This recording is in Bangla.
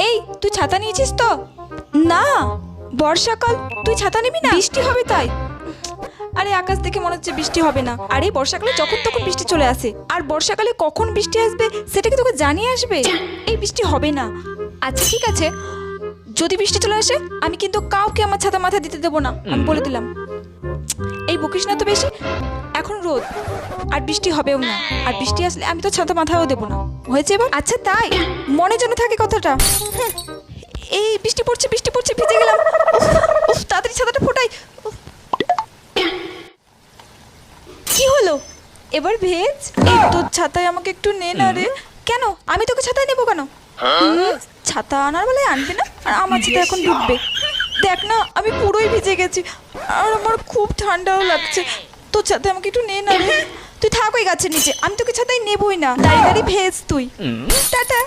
এই তুই ছাতা নিয়েছিস তো? না, বর্ষাকাল, তুই ছাতা নিবি না? বৃষ্টি হবে তাই। আরে আকাশ দেখে মনে হচ্ছে বৃষ্টি হবে না। আরে বর্ষাকালে যখন তখন বৃষ্টি চলে আসে, আর বর্ষাকালে কখন বৃষ্টি আসবে সেটা কি তোকে জানিয়ে আসবে? এই বৃষ্টি হবে না। আচ্ছা ঠিক আছে, যদি বৃষ্টি চলে আসে আমি কিন্তু কাউকে আমার ছাতা মাথায় দিতে দেবো না, আমি বলে দিলাম। এই বকিস না তো বেশি। এখন রোদ, আর বৃষ্টি হবেও না, আর বৃষ্টি আসলে আমি তো ছাতা মাথায়ও দেবো না। হয়েছে এবার? আচ্ছা তাই, মনে যেন থাকে কথাটা। এই বৃষ্টি পড়ছে, বৃষ্টি পড়ছে, ভিজে গেলাম। উফ, উফ, তাড়াতাড়ি ছাতাটা ফোটাই। উফ। কি হলো এবার? ভেজ। এই তোর ছাতায় আমাকে একটু নে না রে। কেন? আমি তোকে ছাতায় নেবো কেন? ছাতা আনার বেলায় আনবে না, আর আমার ছাতা এখন ডুববে। দেখ না, আমি পুরোই ভিজে গেছি, আর আমার খুব ঠান্ডাও লাগছে। তোর ছাতায় আমাকে একটু নে না রে। তুই থাক ওই গাছের নিচে, আমি তোকে ছাতায় নেবই না। দাঁড়িয়ে দাঁড়িয়ে ভেজ তুই। টাটা।